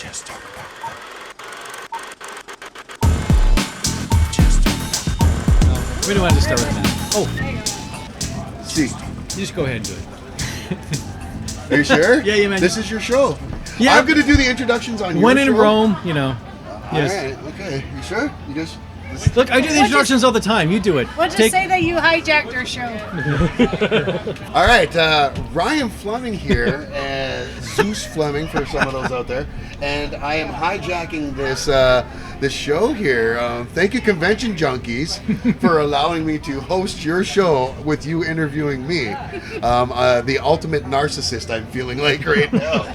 We don't want to start with that. Oh, See, you just go ahead and do it. are you sure? Yeah, man. This is your show. Yeah. I'm going to do the introductions on your When show. in Rome, you know. Yes. All right, okay. You sure? You just... Look, I do the introductions all the time. You do it. We'll just say that you hijacked our show. All right, Ryan Fleming here, Zeus Fleming for some of those out there, and I am hijacking this show here. Thank you, Convention Junkies, for allowing me to host your show with you interviewing me, the ultimate narcissist I'm feeling like right now.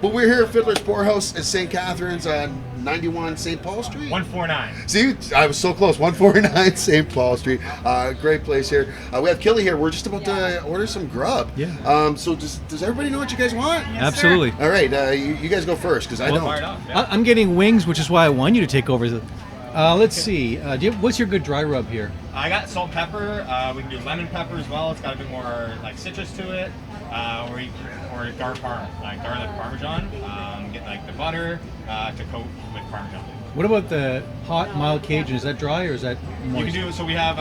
But we're here at Fiddler's Poorhouse at St. Catherine's on 91 St. Paul Street. 149. See, I was so close. 149 St. Paul Street. Great place here. We have Kelly here. We're just about to order some grub. Yeah. So does everybody know what you guys want? Absolutely. All right. You guys go first because I don't. I'm getting wings, which is why I want you to take over. Let's see. What's your good dry rub here? I got salt and pepper. We can do lemon pepper as well. It's got a bit more like citrus to it. Or garlic parmesan. Get like the butter to coat with parmesan. What about the hot mild Cajun? Is that dry or is that moist? You can do so. We have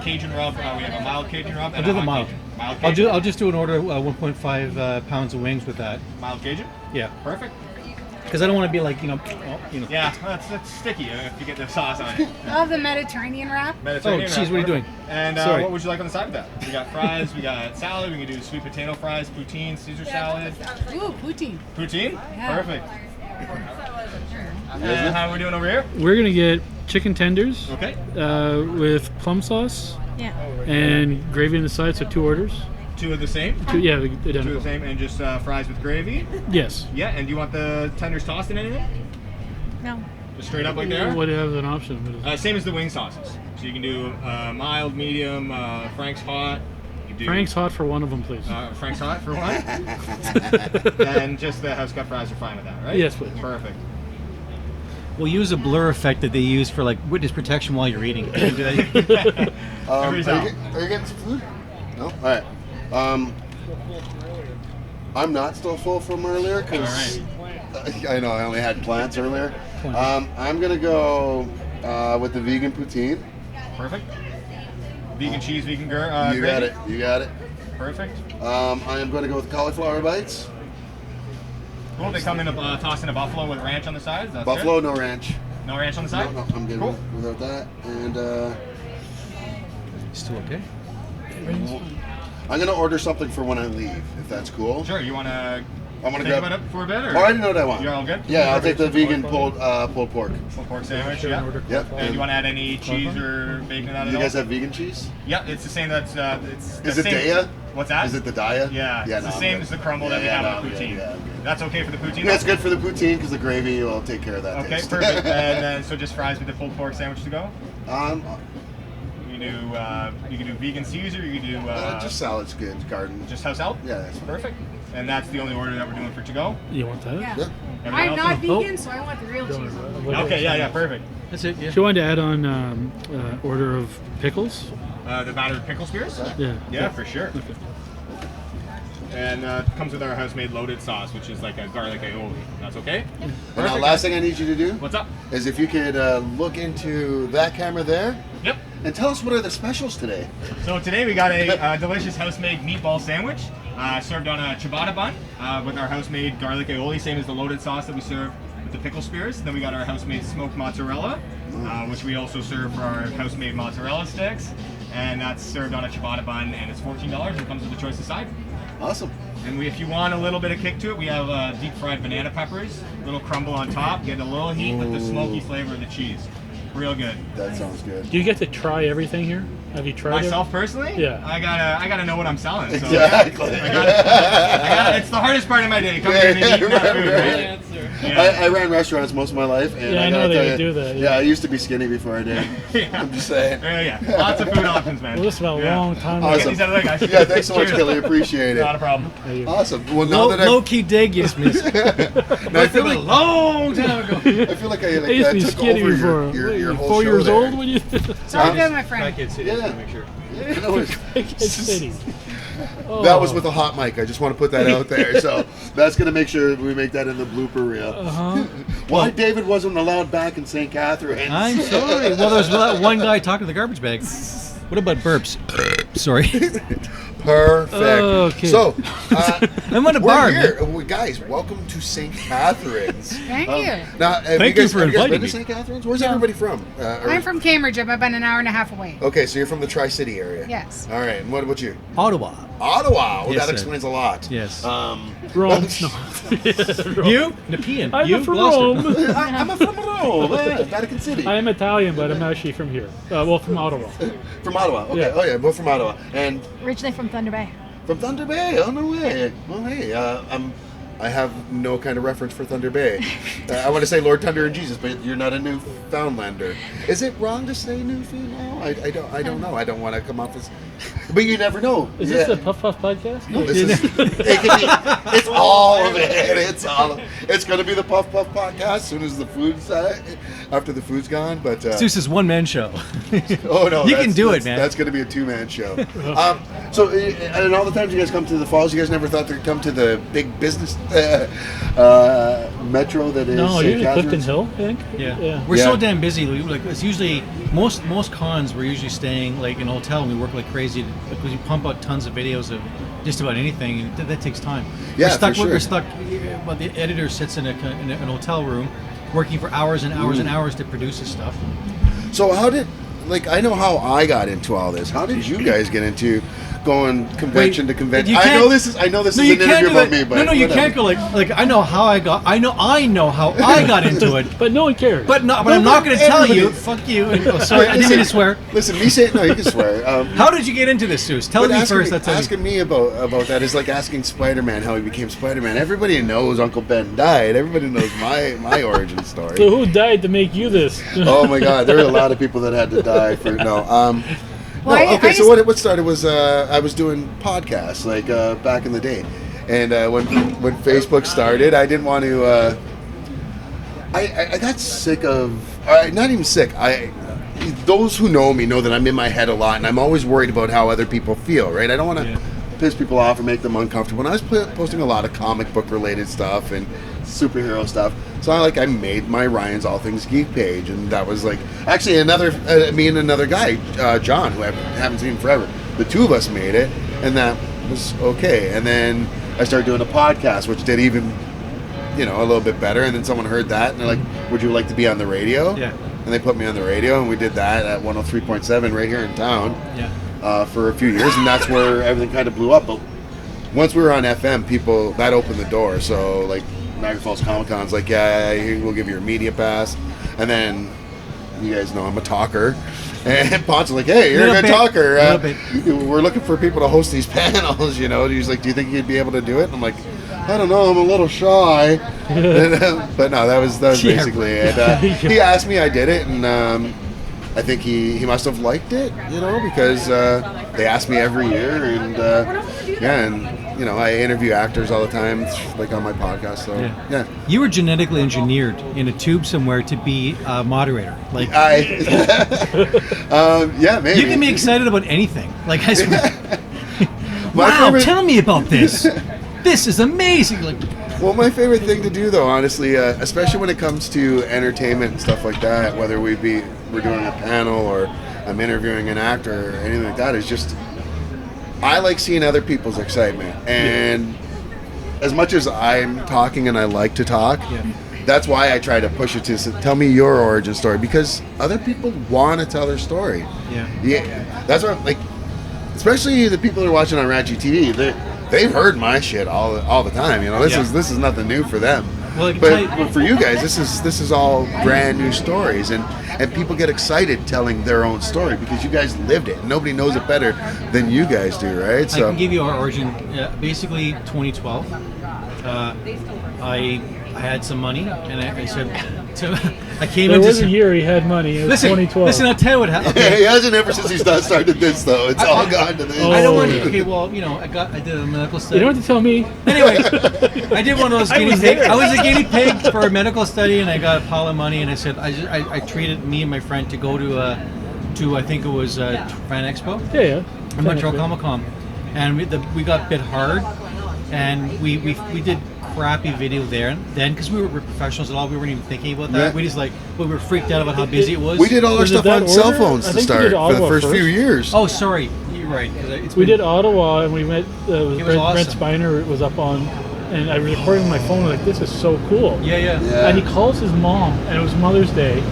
Cajun rub. We have a mild Cajun rub. I'll And do a the hot mild. Cajun. Mild Cajun. I'll just do an order 1.5 pounds of wings with that. Mild Cajun. Yeah. Perfect. Because I don't want to be like Yeah, that's sticky if you get the sauce on it. I love the Mediterranean wrap. Mediterranean Oh, jeez, wrap, what are you doing? perfect. And Sorry. what would you like on the side of that? We got fries, we got salad, we can do sweet potato fries, poutine, Caesar salad. Ooh, poutine. Poutine? Yeah. Perfect. And how are we doing over here? We're gonna get chicken tenders Okay. with plum sauce Yeah. and gravy on the side. So 2 orders. Two of the same? Yeah, Two of the identical. same, and just fries with gravy? Yes. Yeah, and do you want the tenders tossed in anything? No. Just straight up like there? What do you have as an option? What is it? Same as the wing sauces. So you can do mild, medium, Frank's hot. You do, Frank's hot for one of them, please. Frank's hot for one? And just the house cut fries are fine with that, right? Yes, please. Perfect. we'll use a blur effect that they use for like witness protection while you're eating. Everybody's Are you out. getting some food? No. All right. I'm not still full from earlier because I know I only had plants earlier. I'm gonna go with the vegan poutine. Perfect. Vegan cheese, vegan You gravy. got it. You got it. Perfect. I am going to go with cauliflower bites. Cool. They come in tossed in a buffalo with ranch on the sides. That's Buffalo, good. no ranch. No ranch on the side. No, I'm good Cool. without that. And Still okay? I'm gonna order something for when I leave, if that's cool. Sure. You want to I'm gonna think grab. about it for a bit, or Oh, I didn't know what I want. you're all good? Yeah, I'll take the vegan pulled pork. Full pork sandwich. Yeah. Yep. And do you want to add any cheese or bacon to that Do at you all? guys have vegan cheese? Yeah, it's the same. That's it's. The Is it same. Daya? What's that? Is it the Daya? Yeah, Yeah, it's no, the I'm same good. as the crumble that we Yeah, have no, on I'm poutine. good, yeah, I'm good. That's okay for the poutine. That's good for the poutine because the gravy will take care of that. Okay, taste. perfect. And then so just fries with the pulled pork sandwich to go. You can do vegan Caesar. You can do just salad's good. Garden. just house out. Yeah, that's fine. Perfect. And that's the only order that we're doing for to go. You want that? Yeah. Yeah. Everything I'm else not is- vegan, so I want the real cheese. Okay, yeah, perfect. That's it. Yeah. She wanted to add on order of pickles. The battered pickle spears. Yeah. Yeah, for sure. Okay. And comes with our house-made loaded sauce, which is like a garlic aioli. That's okay. And now, Perfect. last thing I need you to do What's up? is if you could look into that camera there Yep. and tell us what are the specials today. So today we got a delicious house-made meatball sandwich served on a ciabatta bun with our house-made garlic aioli, same as the loaded sauce that we serve with the pickle spears. Then we got our house-made smoked mozzarella, which we also serve for our house-made mozzarella sticks, and that's served on a ciabatta bun, and it's $14 and comes with a choice of side. Awesome. And if you want a little bit of kick to it, we have deep-fried banana peppers, little crumble on top, get a little heat with the smoky flavor of the cheese. Real good. That sounds good. Do you get to try everything here? Have you tried Myself personally, Yeah. I gotta know what I'm selling. So Exactly. it's the hardest part of my day. Come here and eat that food, right? Yeah. I ran restaurants most of my life, and Yeah, I know gotta they tell would you, do that, Yeah, yeah. I used to be skinny before I did. Yeah. I'm just saying. Yeah, lots of food options, man. Well, this is about a Yeah. long time Awesome. Get these out of the way, guys. Yeah, thanks so much, Cheers. Kelly. Appreciate it. Not a problem. Awesome. Well, now that Low key dig, yes, miss. I feel a like long time ago. I feel like I I used to be took skinny over before. your whole 4 show years there. old when you. It's all good, my friend. City, Yeah. just to make sure. You know, City. That was with a hot mic. I just want to put that out there. So that's going to make sure we make that in the blooper reel. Why David wasn't allowed back in St. Catharines? I'm sorry. Well, there was that one guy talking to the garbage bag. What about burps? Sorry. Perfect. Okay. So, I'm on a we're bar. here. man. Guys, welcome to St. Catharines. Thank you. Now, have Thank guys, you for have guys inviting been to me. St. Catharines? Where's everybody from? I'm from Cambridge. I'm about an hour and a half away. Okay, so you're from the Tri-City area. Yes. All right, and what about you? Ottawa. Ottawa. Well, Yes, that sir. explains a lot. Yes. Rome. No. You? Nepean. I'm You? from Gloucester. Rome. I'm from Rome, Vatican City. I am Italian, but I'm actually from here. Well, from Ottawa. From Ottawa. Okay. Yeah. Oh yeah, both from Ottawa. And Originally from Thunder Bay. from Thunder Bay. Oh no way. Well, hey, I have no kind of reference for Thunder Bay. I want to say Lord Thunder and Jesus, but you're not a Newfoundlander. Is it wrong to say Newfoundland? I don't know. I don't want to come off as. But you never know. Is this the Puff Puff podcast? No, this is. It can be, it's all of it. It's going to be the Puff Puff podcast as soon as the food's after the food's gone. But Zeus's one-man show. oh no, You can do it, man. That's going to be a two-man show. So, and all the times you guys come to the falls, you guys never thought to come to the big business metro that is. No, St. usually Clifton Catharines? Hill, I think. Yeah. We're Yeah. so damn busy. Like it's usually most cons. We're usually staying like in a hotel and we work like crazy because we pump out tons of videos of just about anything. And that takes time. Yeah, we're stuck. for sure. We're stuck. Well, the editor sits in an hotel room, working for hours and hours and hours to produce his stuff. So how did, like, I know how I got into all this. How did you guys get into going convention to convention? you I can't- know this is an you interview can't do about that. me, but you whatever. can't go like I know how I got. I know how I got into it. But no one cares. But I'm not going to tell you. everybody- Fuck you. Oh, sorry, I didn't mean to swear. Listen, me saying no, you can swear. How did you get into this, Zeus? Tell But me asking first. That's asking me about that is like asking Spider-Man how he became Spider-Man. Everybody knows Uncle Ben died. Everybody knows my origin story. So who died to make you this? Oh my God, there were a lot of people that had to die for no. Well, No, I okay. So used- what started was I was doing podcasts like back in the day, and when Facebook started, I didn't want to. I got sick of not even sick. Those who know me know that I'm in my head a lot, and I'm always worried about how other people feel. Right? I don't want to Yeah. piss people off or make them uncomfortable. And I was posting a lot of comic book related stuff and superhero stuff. So I made my Ryan's All Things Geek page, and that was like actually me and another guy, John, who I haven't seen forever. The two of us made it, and that was okay. And then I started doing a podcast, which did even, a little bit better. And then someone heard that, and they're like, "Would you like to be on the radio?" Yeah. And they put me on the radio, and we did that at 103.7 right here in town Yeah. for a few years, and that's where everything kind of blew up. But once we were on FM, that opened the door. So like Niagara Falls Comic Con's like, yeah, we'll give you a media pass, and then you guys know I'm a talker, and Ponce like, hey, you're a Little good bit. talker. Little bit. We're looking for people to host these panels. He's like, do you think you'd be able to do it? And I'm like, I don't know, I'm a little shy. But no, that was Yeah. basically it. He asked me, I did it, and I think he must have liked it, because they ask me every year, and I interview actors all the time, like on my podcast. So yeah, You were genetically engineered in a tube somewhere to be a moderator. Like maybe you can be excited about anything. Like I swear. My Wow, favorite- tell me about this. This is amazing. Like Well, my favorite thing to do, though, honestly, especially when it comes to entertainment and stuff like that, whether we're doing a panel or I'm interviewing an actor or anything like that, is just I like seeing other people's excitement. And as much as I'm talking and I like to talk, that's why I try to push it to tell me your origin story, because other people want to tell their story. Yeah, that's what especially the people that are watching on Ratchet TV. They've heard my shit all the time. This is nothing new for them. Well, I can tell you- But for you guys, this is all brand new stories, and people get excited telling their own story because you guys lived it. Nobody knows it better than you guys do, right? I can give you our origin. Basically, 2012. I had some money, and I said, so I came There into. was a year he had money. It was Listen, 2012. listen. I'll tell you what happened. he hasn't ever since he's started this though. It's all gone to this. Oh, I don't want. yeah. Okay, well, I did a medical You study. don't have to tell me. Anyway, I did one of those guinea was pigs. there. I was a guinea pig for a medical study, and I got a pile of money. And I said, I treated me and my friend to go to I think it was Fan Expo Yeah. in Montreal Comic Con. and we got bit hard, and we did crappy video there then because we were professionals at all. We weren't even thinking about that. Yeah. We just we were freaked out about how busy it was. We did all our Was it stuff that on cell order? phones I to think we start did for the Ottawa first few first. years. Oh, sorry, you're right. 'Cause it's We been- did Ottawa, and we met. was Brent awesome. Spiner was up on, and I was recording my phone. Like, this is so cool. Yeah. Yeah. And he calls his mom, and it was Mother's Day.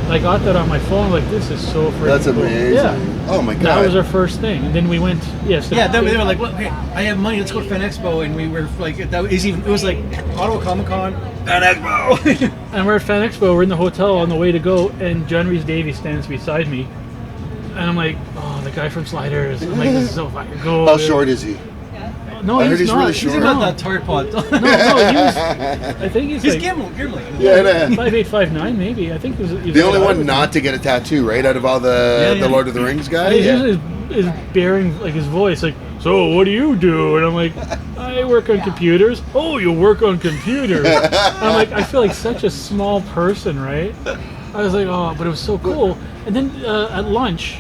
And I got that on my phone. Like, this is so freaking That's cool. amazing. Yeah. Oh my god. That was our first thing, and then we went. Yes. Yeah, then they were like, "Look, okay, I have money. Let's go to Fan Expo." And we were like, "That was even." It was like Ottawa Comic Con, Fan Expo. And we're at Fan Expo. We're in the hotel on the way to go, and John Rhys Davies stands beside me, and I'm like, "Oh, the guy from Sliders." I'm like, "This is so fucking cool." How short is he? No, I heard he's he's not. really He's short. about that tart pod. No, he was. I think he's like Gimli. Yeah, yeah. 5'8", 5'9", maybe. I think he was The only I one was- not to get a tattoo, right? Out of all the Yeah. Lord of the Rings guys. He's Yeah. just is bearing like his voice, like, so what do you do? And I'm like, I work on computers. Oh, you work on computers. I'm like, I feel like such a small person, right? I was like, oh, but it was so cool. And then at lunch,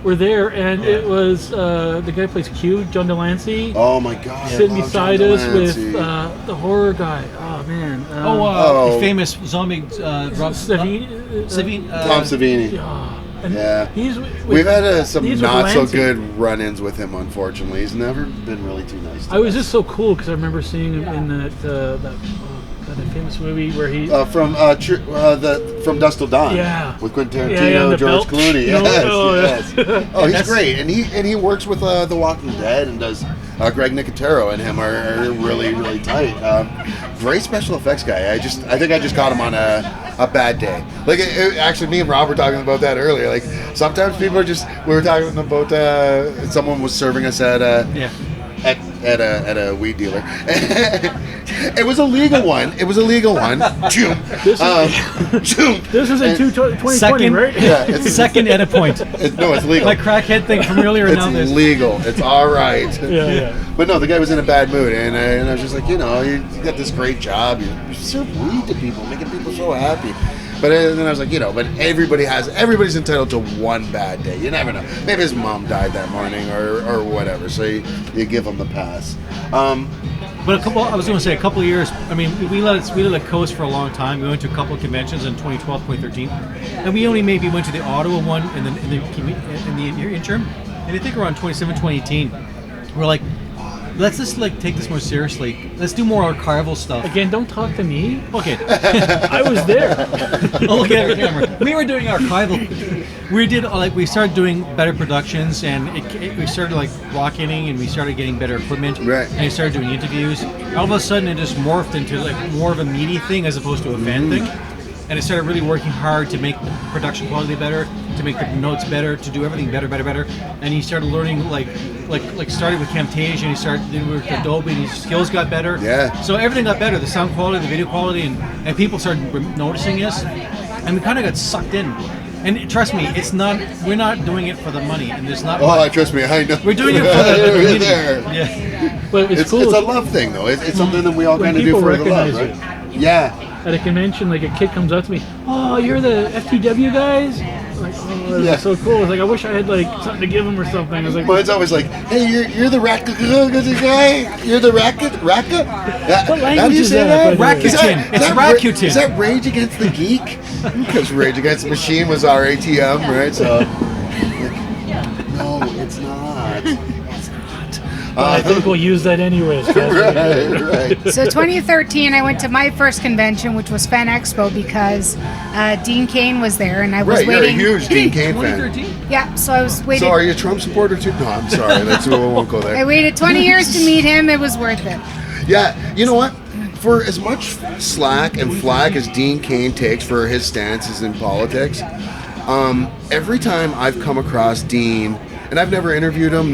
we're there, and it was the guy who plays Q, John Delancey, Oh my god. sitting I love beside John us with Delancey. the horror guy. Oh man. Oh. Famous zombie Rob Savini. Savini. Tom Savini. Yeah. And Yeah. He's with, We've had some he's with not so Delancey. good run-ins with him. Unfortunately, he's never been really too nice. To I was us. just so cool because I remember seeing him in that famous movie where he. from Dusk Till Dawn. Yeah. With Quentin Tarantino, Yeah, the George belt. Clooney. No, Yes, oh, yes. yeah. Oh, he's That's- great, and he works with The Walking Dead and does. Greg Nicotero and him are really really tight. Great special effects guy. I think I just caught him on a bad day. Like actually, me and Rob were talking about that earlier. Like sometimes people are just. We were talking about someone was serving us at Yeah. at a weed dealer. It was a legal one. Choom. Choom. This was in And- 2020, Second, right? Yeah, it's- second edit point. No, it's legal. My crackhead thing from earlier. It's now this. legal. It's all right. Yeah. But no, the guy was in a bad mood, and I was just like, you got this great job. You serve weed to people, making people so happy. But then I was like, but everybody's entitled to one bad day. You never know. Maybe his mom died that morning or whatever. So you give him the pass. But I was going to say a couple of years. I mean, we let it coast for a long time. We went to a couple of conventions in 2012, 2013, and we only maybe went to the Ottawa one in the interim. And I think around 2017, 2018, we're like, let's just take this more seriously. Let's do more archival stuff. Again, don't talk to me. Okay. I was there. Oh, look at our camera. We were doing archival. We started doing better productions, and we started rocketing, and we started getting better equipment. Right. And we started doing interviews. All of a sudden, it just morphed into more of a meaty thing as opposed to a fan thing. And it started really working hard to make the production quality better, to make the notes better, to do everything better. And he started learning started with Camtasia, and he started with Adobe, and his skills got better. Yeah. So everything got better, the sound quality, the video quality, and people started noticing us, and we kind of got sucked in. And trust me, we're not doing it for the money, and there's not. Oh, trust me, I know. We're doing it for the We're community. there. Yeah. But it's cool. It's a love thing, though. It's something that we all When kind of do people for the love, recognize right? Yeah. At a convention, like a kid comes up to me, "Oh, you're the FTW guys?" I'm like, oh, that's Yeah. so cool. It's like I wish I had something to give him or something. I was like, Mine's always like, hey, you're the racket guy? You're the racket? Racket? What language is that, by the way? Rakuten. It's Rakuten. Is that Rage Against the Geek? Because Rage Against the Machine was our ATM, right? So, no, it's not. It's not. I think we'll use that anyways. Right. So 2013, I went to my first convention, which was Fan Expo, because Dean Cain was there, and I was Right, you're a waiting. huge Dean Cain fan. 2013. Yeah, so I was waiting. So are you a Trump supporter too? No, I'm sorry. We won't go I there. waited 20 years to meet him. It was worth it. Yeah, you know what? For as much slack and flack as Dean Cain takes for his stances in politics, every time I've come across Dean, and I've never interviewed him,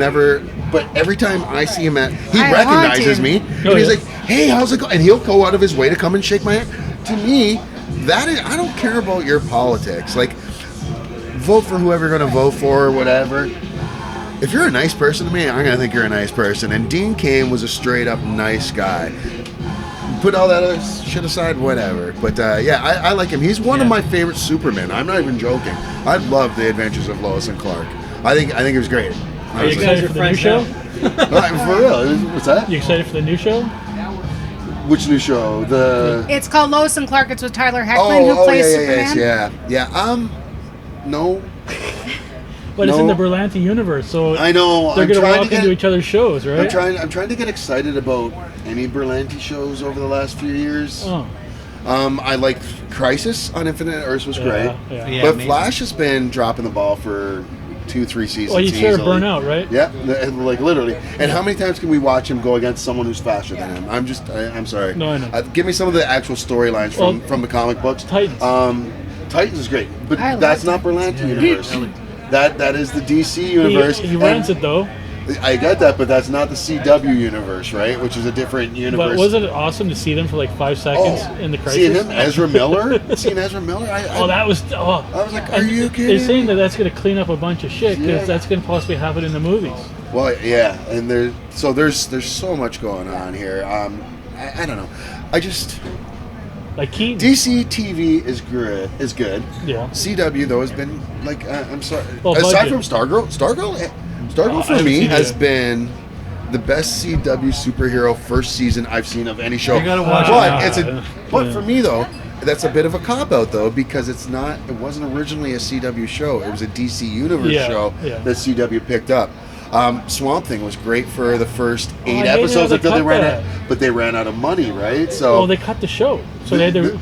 but every time I see him he I recognizes want me, to. and he's like, "Hey, how's it going?" And he'll go out of his way to come and shake my hand. To me, I don't care about your politics. Like, vote for whoever you're going to vote for or whatever. If you're a nice person to me, I'm going to think you're a nice person. And Dean Cain was a straight up nice guy. Put all that other shit aside, whatever. But yeah, I like him. He's one of my favorite Supermen. I'm not even joking. I love the Adventures of Lois and Clark. I think it was great. Are you honestly. excited for the new show? For real? What's that? You excited for the new show? Which new show? The It's called Lois and Clark. It's with Tyler Hoechlin, who plays Superman. yeah. No, But it's in No. the Berlanti universe, so I know. they're I'm going to trying walk to into get- each other's shows, right? I'm trying to get excited about any Berlanti shows over the last few years. Oh, I like Crisis on Infinite Earths was great, yeah. Yeah, but amazing. Flash has been dropping the ball for 2-3 seasons. Well, you sort of easily. burn out, right? Yeah, and like literally. And how many times can we watch him go against someone who's faster than him? I'm sorry. No, I know. Give me some of the actual storylines from Well, from the comic books. Titans. Titans is great, but I love that's not Berlanti universe. That is the DC universe. He runs and it though. I get that, but that's not the CW universe, right? Which is a different universe. But wasn't it awesome to see them for like 5 seconds in the seeing Crisis? him, Ezra Miller, seeing Ezra Miller. Oh, that was. Oh, I was like, are and you They're kidding? saying that that's going to clean up a bunch of shit because Yeah. that's going to possibly happen in the movies. Well, yeah, and there's so much going on here. I don't know. I just Like Keaton. DC TV is good. Yeah. CW though has been like I'm sorry. Well, Aside budget. from Stargirl I for haven't me seen it has yet. been the best CW superhero first season I've seen of any show. You gotta watch but it. but for me though, that's a bit of a cop out though because it wasn't originally a CW show. It was a DC Universe Yeah, show yeah. that CW picked up. Swamp Thing was great for the first 8 I didn't know episodes they until they cut ran that. out, but they ran out of money, right? So Well, they cut the show, so they had to.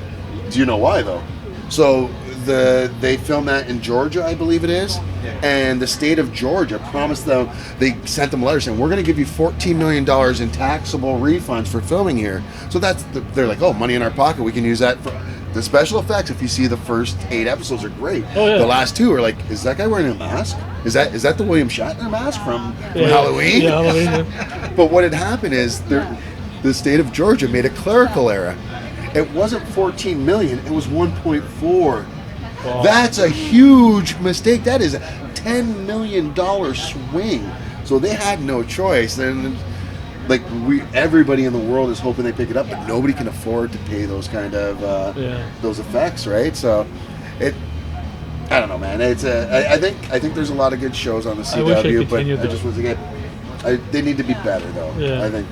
do you know why though? So they filmed that in Georgia, I believe it is, and the state of Georgia promised them. They sent them letters saying we're going to give you $14 million in taxable refunds for filming here. So they're like, oh, money in our pocket. We can use that for the special effects. If you see the first 8 episodes are great. Oh, yeah. The last 2 are like, is that guy wearing a mask? Is that the William Shatner mask from Yeah, Halloween? Yeah, Halloween. Yeah. But what had happened is the state of Georgia made a clerical error. It wasn't 14 million, it was 1.4. Wow. That's a huge mistake. That is a $10 million swing. So they had no choice. And like everybody in the world is hoping they pick it up, but nobody can afford to pay those kind of those effects, right? So I don't know, man. I think there's a lot of good shows on the I wish I CW, but continued I just those. was they need to be better though. Yeah. I think.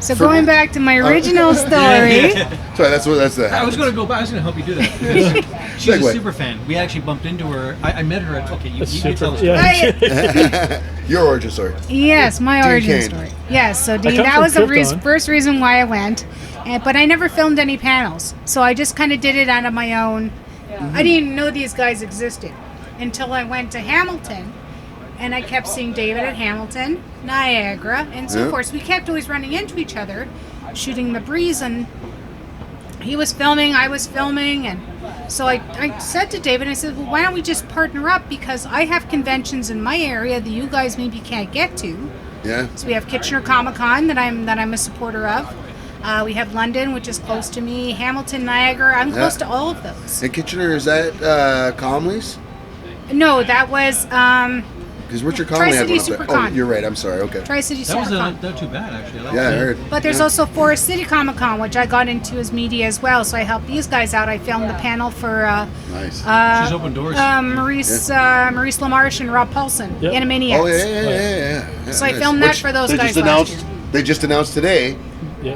So going back to my original story, Sorry, that's the. I was going to go back. I was going to help you do that. She's a Segue. super fan. We actually bumped into her. I met her at. Okay, you That's can tell the super. story. Yeah. Your origin story. yes, my Dean origin Cain. story. Yes, so Dean, come that from was the Krypton. first reason why I went, but I never filmed any panels, so I just kind of did it out of my own. I didn't even know these guys existed until I went to Hamilton, and I kept seeing David at Hamilton, Niagara, and so Yeah. forth. So we kept always running into each other, shooting the breeze, and he was filming, I was filming, and so I said to David, I said, well, why don't we just partner up, because I have conventions in my area that you guys maybe can't get to. Yeah. So we have Kitchener Comic Con that I'm a supporter of. We have London, which is close to me. Hamilton, Niagara. I'm close to all of those. And Kitchener, is that Conley's? No, that was Because Richard Conley had Tri-City one up there. SuperCon. Oh, you're right. I'm sorry. Okay. Tri-City That was SuperCon. not too bad actually. I like Yeah, I that. heard. But there's Yeah. also Forest City Comic Con, which I got into as media as well. So I helped these guys out. I filmed the panel for Nice. She's opened doors. Maurice LaMarche and Rob Paulson, Yep. Animaniacs. Oh yeah. So I filmed that for those they guys just last announced. year. They just announced today Yeah,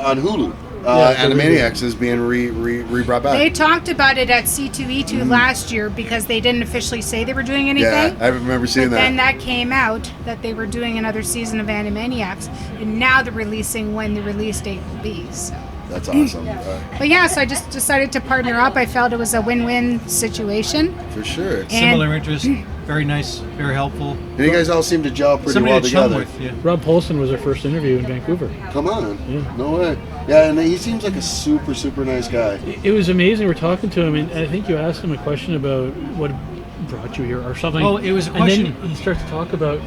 on Hulu. Yeah, the Animaniacs is being re-brought back. They talked about it at C2E2 last year because they didn't officially say they were doing anything. Yeah, I remember seeing But then that. that came out that they were doing another season of Animaniacs, and now they're releasing when the release date will be. So. That's awesome. But yeah, so I just decided to partner up. I felt it was a win-win situation. For sure. And Similar interest. Very nice. Very helpful. you guys all seem to gel pretty Somebody well to chum together. with. Yeah. Rob Paulson was our first interview in Vancouver. Come on. Yeah. No way. Yeah, and he seems like a super, super nice guy. It was amazing. We're talking to him, and I think you asked him a question about what brought you here or something. Oh, it was a And then question. he starts to talk about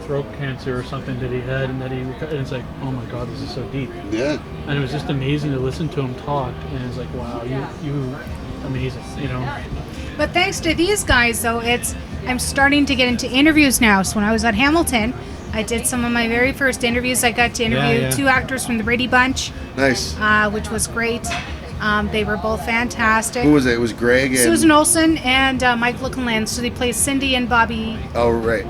throat cancer or something that he had, and and it's like, oh my God, this is so deep. Yeah. And it was just amazing to listen to him talk, and it's like, wow, you amazing, you know. But thanks to these guys, though, I'm starting to get into interviews now. So when I was at Hamilton, I did some of my very first interviews. I got to interview yeah. 2 actors from the Brady Bunch, Nice. which was great. They were both fantastic. Who was it? It was Greg and. Susan Olsen and Mike Lookenland. So they play Cindy and Bobby. Oh, right.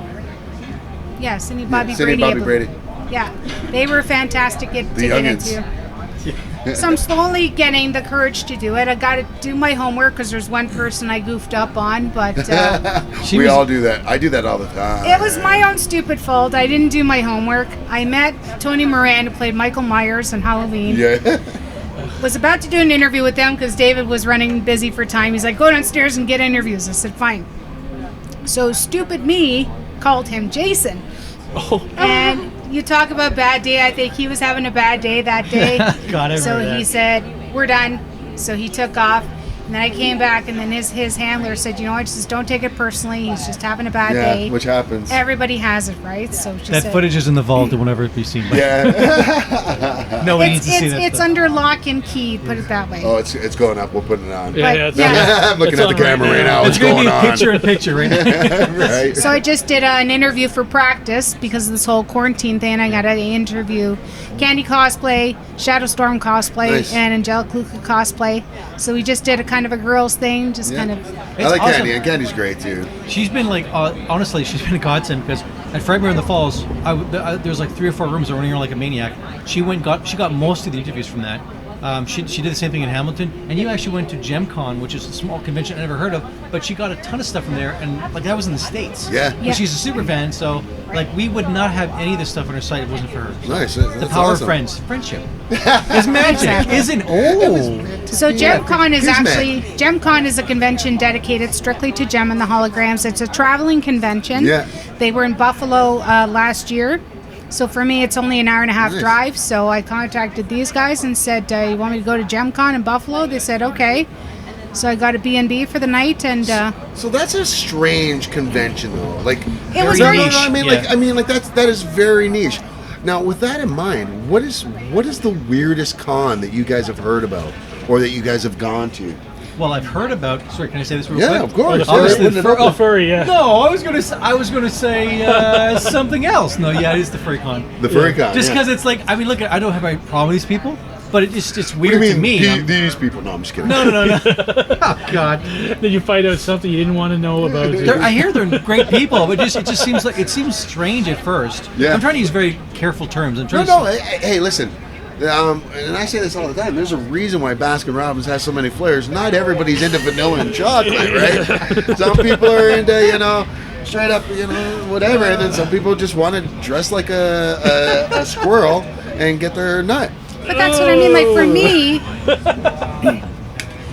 Yeah, Cindy Bobby Cindy Brady. Bobby I Brady. believe. Yeah, they were fantastic to get youngins. into. So I'm slowly getting the courage to do it. I got to do my homework because there's one person I goofed up on, but She We was- all do that. I do that all the time. it was my own stupid fault. I didn't do my homework. I met Tony Moran, who played Michael Myers on Halloween. Yeah. Was about to do an interview with them because David was running busy for time. He's like, go downstairs and get interviews. I said, fine. So stupid me called him Jason. Oh, And you talk about bad day. I think he was having a bad day that day. God, I So remember he that. said, we're done. So he took off. And then I came back, and then his handler said, you know what, just don't take it personally. He's just having a bad Yeah, day. which happens. Everybody has it, right? So just That said, footage is in the vault. It will never be seen. By Yeah. Nobody needs to see that it's stuff. under lock and key, put it that way. Oh, it's going up. We'll put it on. yeah, But, yeah. It's yeah. I'm looking It's at the on right camera right now. now. It's What's going to going be on? picture in picture, right? Right. So I just did an interview for practice because of this whole quarantine thing. I got to interview Candy cosplay, Shadowstorm cosplay, Nice. and Angelic Luca cosplay. So we just did a kind of a girls thing, just Yeah. kind of. I It's like awesome. Candy, and Candy's great too. She's been like, honestly, she's been a godsend because at Frightmare in the Falls, there's like 3 or 4 rooms that were running her like a maniac. She got most of the interviews from that. She did the same thing in Hamilton, and you actually went to GemCon, which is a small convention I never heard of, but she got a ton of stuff from there, and like that was in the States. Yeah. But Yeah. she's a super fan, so like we would not have any of this stuff on her site if it wasn't for her. Nice. The That's power awesome. of friends, friendship, is magic, Exactly. isn't? Oh, So GemCon is Kismet. actually GemCon is a convention dedicated strictly to Gem and the Holograms. It's a traveling convention. Yeah. They were in Buffalo last year. So for me, it's only an hour and a half Nice. drive. So I contacted these guys and said, "You want me to go to GemCon in Buffalo?" They said, "Okay." So I got a B&B for the night, and So that's a strange convention, though. Like It was no, very- no, I mean, Yeah. that is very niche. Now, with that in mind, what is the weirdest con that you guys have heard about, or that you guys have gone to? well, I've heard about. Sorry, can I say this real Yeah, quick? of course. the Obviously, Yeah, the putting it fur- up The furry, yeah. No, I was gonna say something else. No, yeah, it is the FurryCon. The furry con. Just yeah. because it's like, I mean, look, I don't have a problem with these people, but it's What do weird you mean, to me. these people? No, I'm just kidding. No. Oh God, Then you find out something you didn't want to know about. I hear they're great people, but it just seems like it seems strange at first. Yeah. I'm trying to use very careful terms. I'm No, trying no. to. Hey, listen. And I say this all the time. There's a reason why Baskin Robbins has so many flavors. Not everybody's into vanilla and chocolate, right? Some people are into, straight up, whatever. And then some people just want to dress like a squirrel and get their nut. but that's what I mean. Like for me,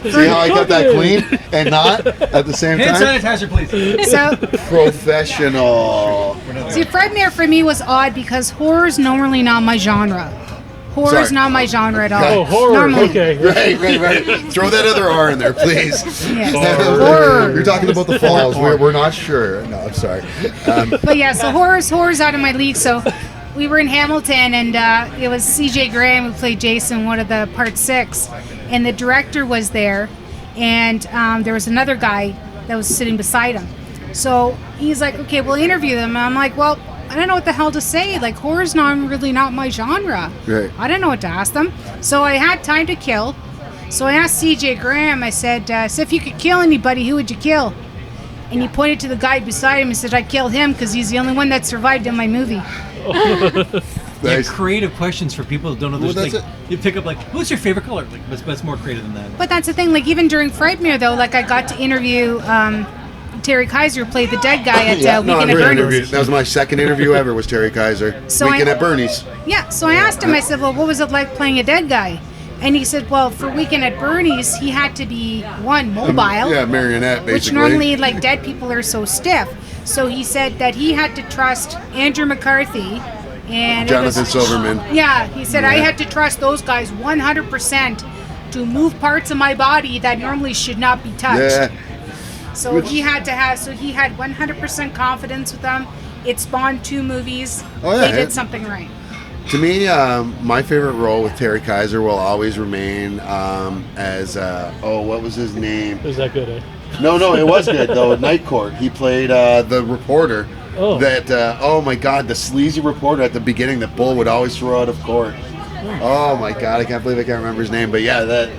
See how I kept that clean and not at the same Hand time? sanitizer, please. so Professional. see, Fredmere for me was odd because horror's normally not my genre. Horror's Sorry. not my genre at all. Oh, horror. Normally. Okay. Right. Throw that other R in there, please. Yes. Horror. You're talking about the falls. We're not sure. No, I'm sorry. But yeah, so horror's out of my league. So we were in Hamilton, and it was C.J. Graham who played Jason, one of the part 6, and the director was there, and there was another guy that was sitting beside him. So he's like, "Okay, we'll interview them." And I'm like, "Well, I don't know what the hell to say. Like horror's not my genre. Right. I don't know what to ask them." So I had time to kill. So I asked C.J. Graham. I said, "So if you could kill anybody, who would you kill?" And he pointed to the guy beside him and said, "I killed him because he's the only one that survived in my movie." You have Nice. creative questions for people who don't know. Well, There's that's like, you pick up like, who's your favorite color? Like, but it's more creative than that. But that's the thing. Like even during Frightmare, though, like I got to interview Terry Kaiser, who played the dead guy at Yeah, no, Weekend I've at interviewed. Bernie's. That was my second interview ever. Was Terry Kaiser. So Weekend I- at Bernie's. Yeah. So I asked him. I said, "Well, what was it like playing a dead guy?" And he said, "Well, for Weekend at Bernie's, he had to be mobile, Yeah, marionette, basically. which normally like dead people are so stiff. So he said that he had to trust Andrew McCarthy and it was- Jonathan Silverman. Yeah, he said I Yeah. had to trust those guys 100% to move parts of my body that normally should not be touched. Yeah. So he had 100% confidence with them. It spawned 2 movies. Oh, yeah, They did it- something right. To me, my favorite role with Terry Kaiser will always remain as what was his name? Was that good, eh? No, it was good though. At Night Court, he played the reporter. Oh. That oh my God, the sleazy reporter at the beginning that Bull would always throw out of court. Oh my God, I can't believe I can't remember his name, but yeah, that.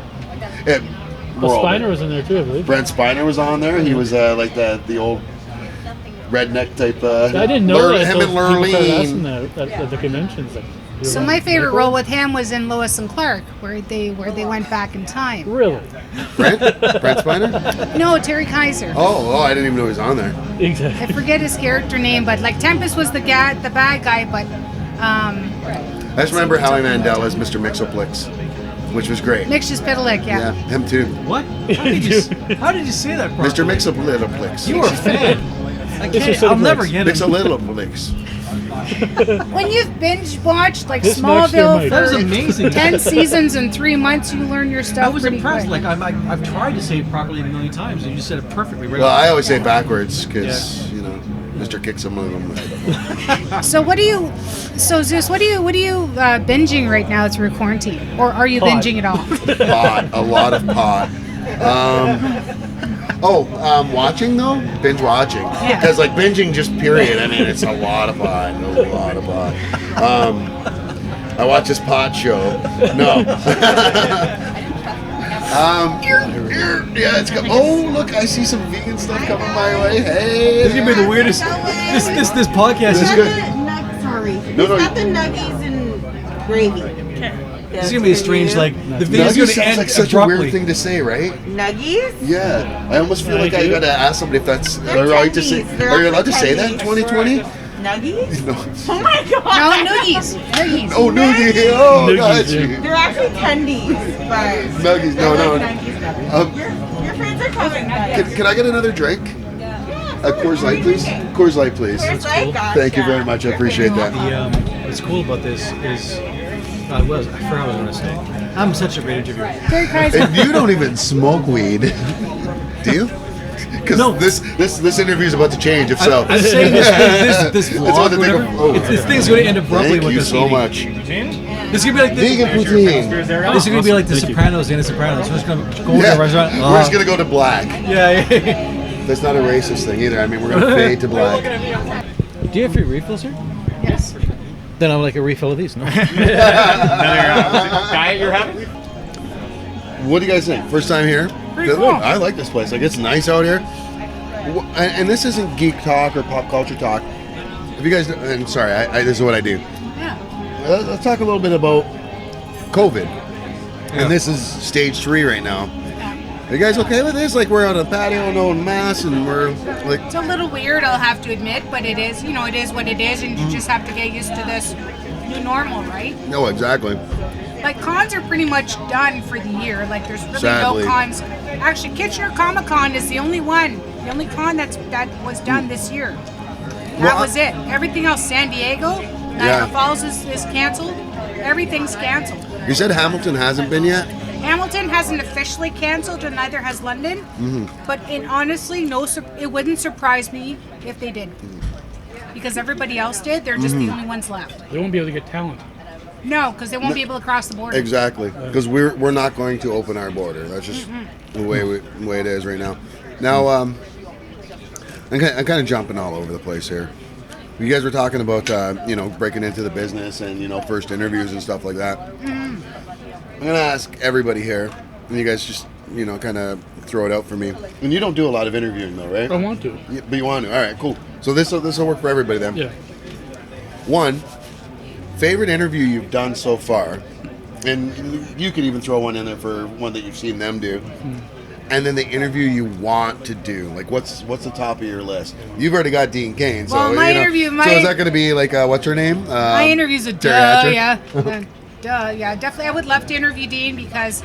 Well, Spiner was in there too, I believe. Brent Spiner was on there. He was like the old redneck type. I didn't know that. Him and People started asking Lurleen. that at the conventions. Like, So my favorite role with him was in Lois and Clark, where they went back in time. Really? Brent Spiner? No, Terry Kaiser. Oh, I didn't even know he was on there. I Exactly. forget his character name, but like Tempest was the bad guy, but I just remember Howie Mandel as Mr. Mixoplex, which was great. Mitch Spitalik, Yeah, him too. What? How did you say that properly? Mr. Mixoplex. You are a fan. I Mr. can't, I'll Cineplex. never get it. Mixoplex. When you've binge watched like This matched their Smallville mic. That was for amazing. 10 seasons in 3 months, you learn your stuff I was pretty impressed. quick. Like I've tried to say it properly a million times, and you said it perfectly. Right Well, off. I always say backwards because you know Mr. Kicks some of them. So Zeus, what are you binging right now through quarantine, or are you Pot. binging it all? Pot, a lot of pot. Watching though, binge watching. Yeah. Because like binging, just period. I mean, it's a lot of pot, a lot of pot. I watch this pot show. No. Yeah, it's good. Oh, look, I see some vegan stuff coming my way. Hey, This is gonna be the weirdest. This podcast This is is good. good. Sorry. No, It's no. got the nuggies and gravy. This is gonna be a strange like the video's Nugget gonna sounds end like such abruptly. a weird thing to say, right? Nuggies? Yeah, I almost feel I like I do. gotta ask somebody if that's They're right to say. tendies. They're Are you allowed to actually say that in tendies. 2020? Nuggies? No. Oh my No, god! nuggies. Oh, noogie. Oh, Noogies, got yeah. you. They're actually tendies, but Nuggies. No, they're no. like nuggies. Um, Your friends are coming. Nuggies. Can I get another drink? A Coors Light, please. Coors Light, please. Where's like Thank you very much. I appreciate that. What's cool about this is I forgot what I was gonna say. I'm such a great interviewer. Terry Kaiser. And you don't even smoke weed, do you? Because No. this interview is about to change. If so, I'm saying this It's vlog, about to take whatever, a- oh. this thing's going to end abruptly Thank with you this so meeting. much. This is going to be like Vegan this. poutine. This is going to be like The Thank you. Sopranos, in The Sopranos. We're just going to go into Yeah, a restaurant. we're just gonna go to black. Yeah. That's not a racist thing either. I mean, we're gonna fade to black. Do you have free refills here? Yes. Then I would like a refill of these. No. Another diet you're having? What do you guys think? First time here? Pretty cool. I like this place. Like it's nice out here. And this isn't geek talk or pop culture talk. If you guys, and sorry, this is what I do. Yeah. Let's talk a little bit about COVID. And this is stage 3 right now. Are you guys okay with this? Like we're on a patio, no mask, and we're like, It's a little weird, I'll have to admit, but it is, it is what it is, and you just have to get used to this new normal, right? no, exactly. Like cons are pretty much done for the year. Like there's really Sadly. no cons. Actually, Kitchener Comic Con is the only con that was done this year. That Well, was it. Everything else, San Diego, Niagara Falls is canceled. Everything's canceled. You said Hamilton hasn't been yet? Hamilton hasn't officially canceled, and neither has London. But honestly, it wouldn't surprise me if they did, because everybody else did. They're just the only ones left. They won't be able to get talent. No, because they won't be able to cross the border. Exactly, because we're not going to open our border. That's just the way it is right now. Now, I'm kind of jumping all over the place here. You guys were talking about breaking into the business and first interviews and stuff like that. I'm gonna ask everybody here, and you guys just kind of throw it out for me. And you don't do a lot of interviewing though, right? I want to. But you want to. All right, cool. So this will work for everybody then. Yeah. One, favorite interview you've done so far, and you could even throw one in there for one that you've seen them do, and then the interview you want to do. Like, what's the top of your list? You've already got Dean Cain, so Well, my interview- So is that going to be like what's her name? My interview's a Terry duh, Hatcher? yeah, definitely. I would love to interview Dean because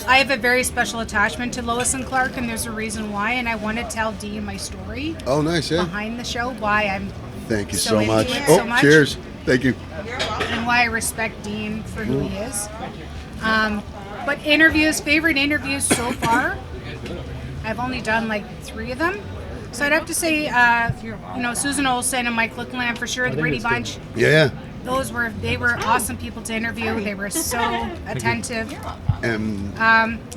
I have a very special attachment to Lois and Clark, and there's a reason why, and I want to tell Dean my story Oh, nice, yeah. behind the show, why I'm Thank you so so into much. it Oh, so much. cheers. Thank you. and why I respect Dean for who he is. But favorite interviews so far, I've only done like 3 of them. So I'd have to say, Susan Olsen and Mike Lickland for sure, the Brady Bunch. Yeah. They were awesome people to interview. They were so attentive. And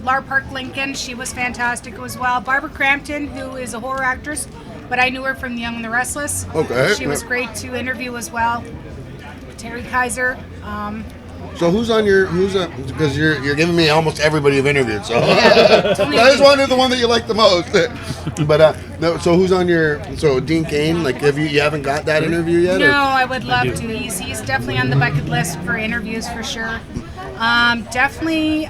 Lar Park Lincoln, she was fantastic as well. Barbara Crampton, who is a horror actress, but I knew her from The Young and the Restless. Okay. She was great to interview as well. Terry Kaiser. So because you're giving me almost everybody you've interviewed. So Yeah, totally. I just wanted the one that you like the most. But no. So who's on your? So Dean Cain. Like, have you haven't got that interview yet? No, or- I would love to. He's definitely on the bucket list for interviews for sure. Definitely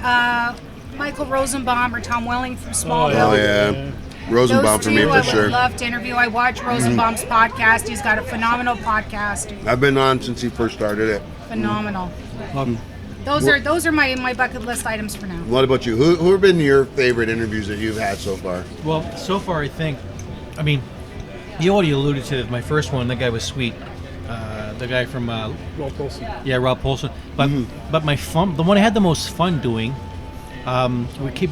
Michael Rosenbaum or Tom Welling from Smallville. Oh yeah, Rosenbaum Those for two me I for would sure. love to interview. I watch Rosenbaum's podcast. He's got a phenomenal podcast. I've been on since he first started it. Phenomenal. Well, Those are my bucket list items for now. What about you? Who have been your favorite interviews that you've had so far? well, so far I think, I mean, you already alluded to my first one. The guy was sweet. The guy from Rob Paulson. Rob Paulson. But but the one I had the most fun doing,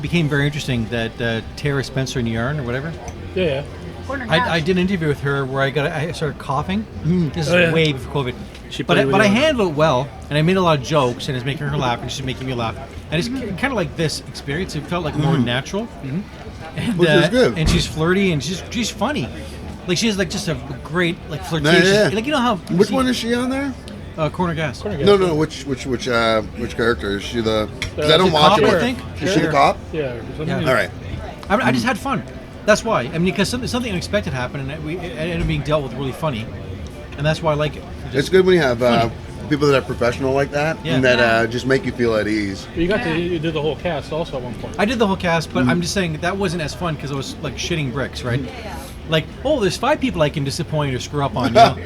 became very interesting. That Tara Spencer in Yarn or whatever. Yeah. Corner I Couch. did an interview with her where I started coughing. This is Oh, yeah. way before COVID. She But played with I you. handled it well, and I made a lot of jokes, and it's making her laugh, and she's making me laugh. And it's kind of like this experience. It felt like more natural. And, Which is good. And she's flirty, and she's funny. Like she's like just a great like Yeah, flirtatious. yeah. Like you know how Which one is she on there? Corner Gas. No. Which character is she? The? 'Cause I don't the watch cop, it. I think. Is she the cop? Yeah. Yeah. All right. I just had fun. That's why. I mean, because something unexpected happened, and it ended up being dealt with really funny, and that's why I like it. It's good when you have people that are professional like that Yeah. and that just make you feel at ease. You did the whole cast also at one point. I did the whole cast, but I'm just saying that wasn't as fun because it was like shitting bricks, right? Like, oh, there's 5 people I can disappoint or screw up on, you know?